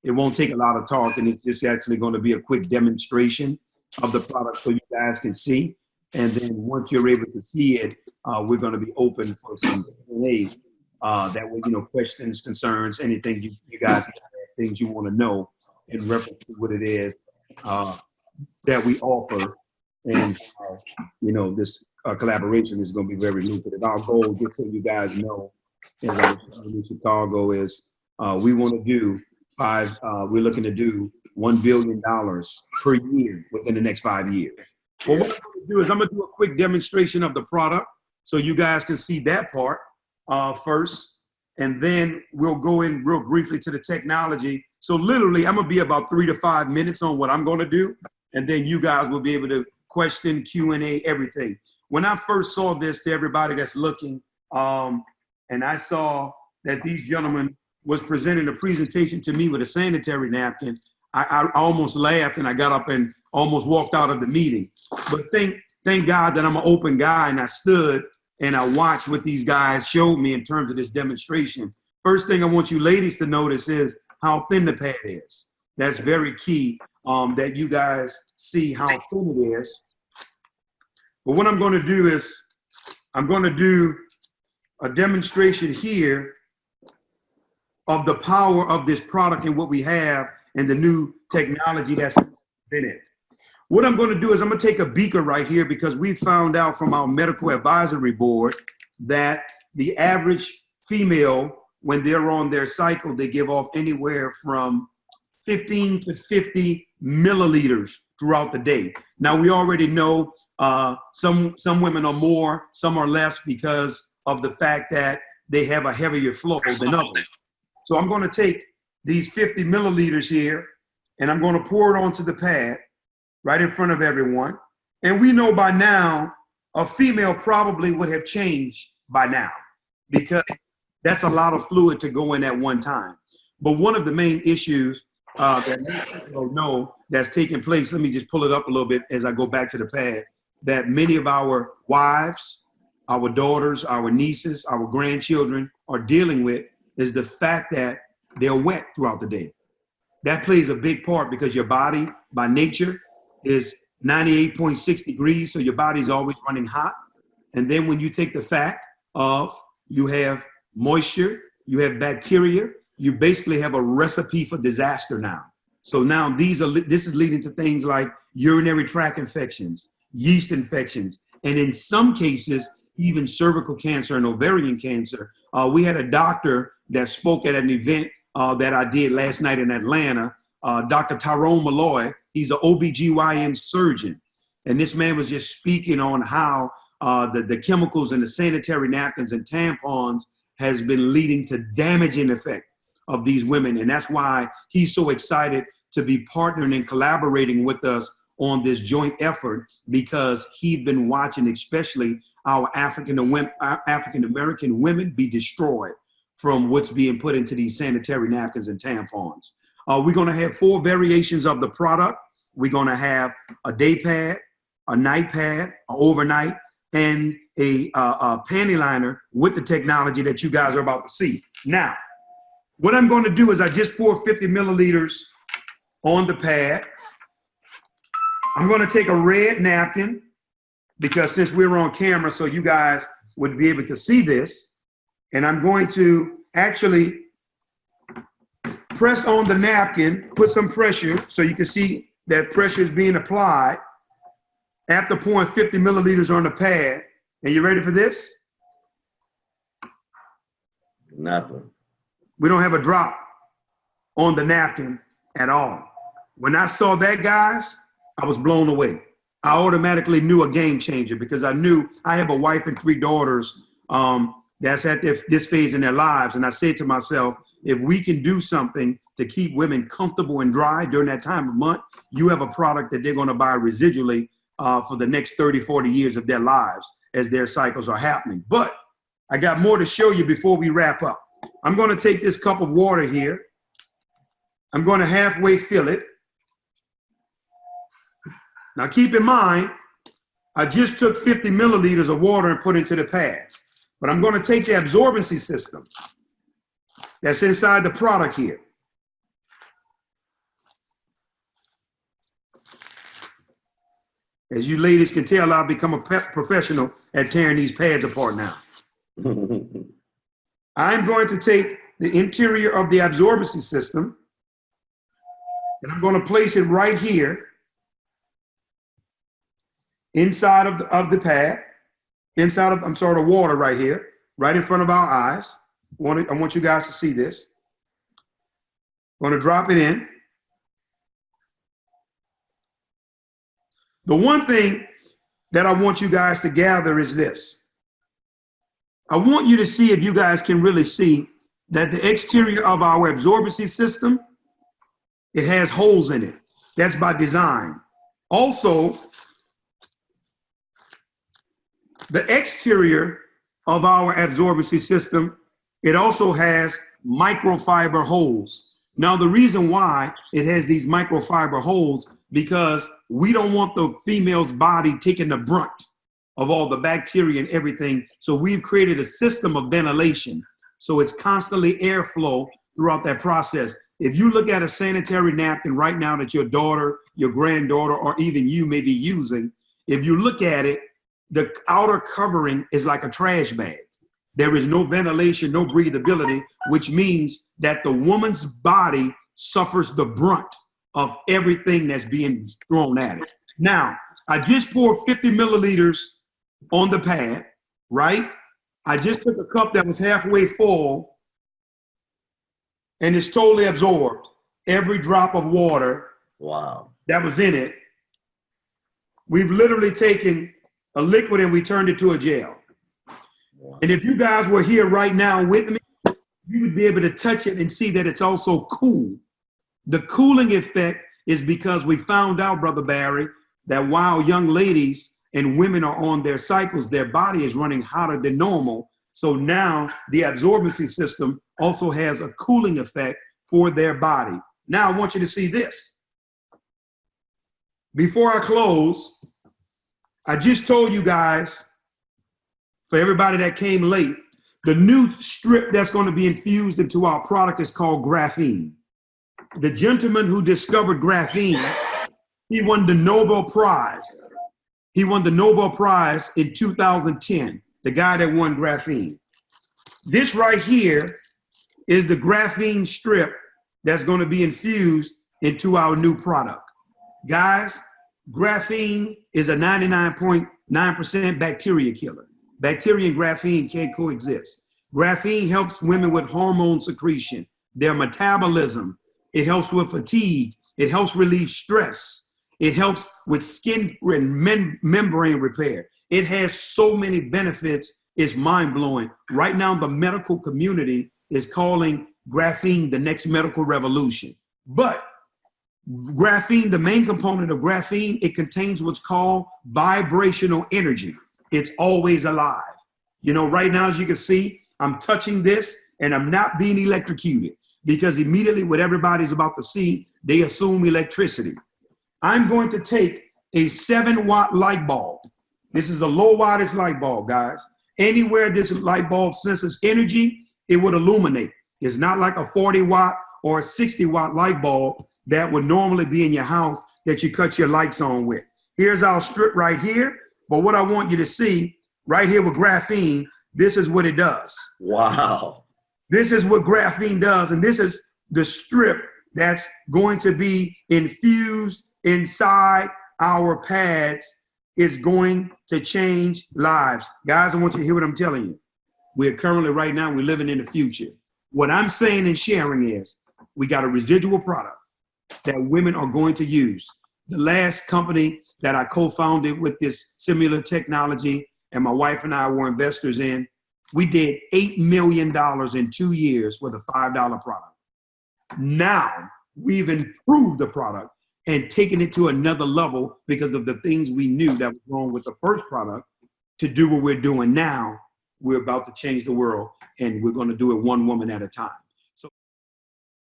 It won't take a lot of talk, and it's just actually going to be a quick demonstration of the product so you guys can see. And then once you're able to see it, we're going to be open for some Q&A. That way, questions, concerns, anything you guys have, things you want to know in reference to what it is that we offer. And, this collaboration is going to be very lucrative. Our goal, just so you guys know, in Chicago is we want to do we're looking to do $1 billion per year within the next 5 years. Well, what I'm going to do is I'm going to do a quick demonstration of the product so you guys can see that part first. And then we'll go in real briefly to the technology. So literally, I'm going to be about 3 to 5 minutes on what I'm going to do. And then you guys will be able to question, Q&A, everything. When I first saw this, to everybody that's looking, and I saw that these gentlemen was presenting a presentation to me with a sanitary napkin, I almost laughed and I got up and almost walked out of the meeting. But thank God that I'm an open guy, and I stood and I watched what these guys showed me in terms of this demonstration. First thing I want you ladies to notice is how thin the pad is. That's very key, that you guys see how thin it is. But what I'm going to do is I'm going to do a demonstration here of the power of this product and what we have and the new technology that's in it. What I'm going to do is I'm going to take a beaker right here, because we found out from our medical advisory board that the average female, when they're on their cycle, they give off anywhere from 15 to 50 milliliters throughout the day. Now, we already know some women are more, some are less, because of the fact that they have a heavier flow than others. So I'm going to take these 50 milliliters here, and I'm going to pour it onto the pad right in front of everyone. And we know by now, a female probably would have changed by now, because that's a lot of fluid to go in at one time. But one of the main issues that many people know that's taking place, let me just pull it up a little bit as I go back to the pad, that many of our wives, our daughters, our nieces, our grandchildren are dealing with, is the fact that they're wet throughout the day. That plays a big part, because your body by nature is 98.6 degrees, so your body's always running hot. And then when you take the fact of you have moisture, you have bacteria, you basically have a recipe for disaster now. So now this is leading to things like urinary tract infections, yeast infections, and in some cases, even cervical cancer and ovarian cancer. We had a doctor that spoke at an event that I did last night in Atlanta, Dr. Tyrone Malloy. He's an OBGYN surgeon. And this man was just speaking on how the chemicals in the sanitary napkins and tampons has been leading to damaging effect of these women. And that's why he's so excited to be partnering and collaborating with us on this joint effort, because he'd been watching especially our African-American women be destroyed from what's being put into these sanitary napkins and tampons. We're going to have 4 variations of the product. We're going to have a day pad, a night pad, an overnight, and a panty liner with the technology that you guys are about to see. Now, what I'm going to do is I just poured 50 milliliters on the pad. I'm going to take a red napkin, because since we're on camera, so you guys would be able to see this, and I'm going to actually press on the napkin, put some pressure so you can see that pressure is being applied after pouring 50 milliliters on the pad. And you ready for this? Nothing. We don't have a drop on the napkin at all. When I saw that, guys, I was blown away. I automatically knew a game changer, because I knew I have a wife and 3 daughters that's at this phase in their lives. And I said to myself, if we can do something to keep women comfortable and dry during that time of month, you have a product that they're going to buy residually for the next 30, 40 years of their lives as their cycles are happening. But I got more to show you before we wrap up. I'm going to take this cup of water here. I'm going to halfway fill it. Now keep in mind, I just took 50 milliliters of water and put into the pad. But I'm going to take the absorbency system that's inside the product here. As you ladies can tell, I've become a professional at tearing these pads apart now. I'm going to take the interior of the absorbency system, and I'm going to place it right here inside of the pad, inside of, the water right here, right in front of our eyes. I want you guys to see this. I'm going to drop it in. The one thing that I want you guys to gather is this. I want you to see, if you guys can really see, that the exterior of our absorbency system, it has holes in it. That's by design. Also, the exterior of our absorbency system, it also has microfiber holes. Now, the reason why it has these microfiber holes, because we don't want the female's body taking the brunt of all the bacteria and everything. So we've created a system of ventilation. So it's constantly airflow throughout that process. If you look at a sanitary napkin right now that your daughter, your granddaughter, or even you may be using, if you look at it, the outer covering is like a trash bag. There is no ventilation, no breathability, which means that the woman's body suffers the brunt of everything that's being thrown at it. Now, I just poured 50 milliliters on the pad, right? I just took a cup that was halfway full, and it's totally absorbed every drop of water. Wow. That was in it. We've literally taken a liquid and we turned it to a gel. Wow. And if you guys were here right now with me, you would be able to touch it and see that it's also cool. The cooling effect is because we found out, Brother Barry, that while young ladies and women are on their cycles, their body is running hotter than normal. So now the absorbency system also has a cooling effect for their body. Now I want you to see this. Before I close, I just told you guys, for everybody that came late, the new strip that's going to be infused into our product is called Graphene. The gentleman who discovered graphene, he won the Nobel Prize. He won the Nobel Prize in 2010, the guy that won graphene. This right here is the graphene strip that's going to be infused into our new product. Guys, graphene is a 99.9% bacteria killer. Bacteria and graphene can't coexist. Graphene helps women with hormone secretion, their metabolism. It helps with fatigue. It helps relieve stress. It helps with skin and membrane repair. It has so many benefits, it's mind-blowing. Right now, the medical community is calling graphene the next medical revolution. But graphene, the main component of graphene, it contains what's called vibrational energy. It's always alive. You know, right now, as you can see, I'm touching this and I'm not being electrocuted, because immediately what everybody's about to see, they assume electricity. I'm going to take a 7-watt light bulb. This is a low wattage light bulb, guys. Anywhere this light bulb senses energy, it would illuminate. It's not like a 40-watt or a 60-watt light bulb that would normally be in your house that you cut your lights on with. Here's our strip right here. But what I want you to see right here with graphene, this is what it does. Wow. This is what graphene does. And this is the strip that's going to be infused inside our pads. It's going to change lives. Guys, I want you to hear what I'm telling you. We're currently right now, we're living in the future. What I'm saying and sharing is we got a residual product that women are going to use. The last company that I co-founded with this similar technology and my wife and I were investors in, we did $8 million in 2 years with a $5 product. Now we've improved the product and taken it to another level because of the things we knew that was wrong with the first product. To do what we're doing now, we're about to change the world, and we're going to do it one woman at a time.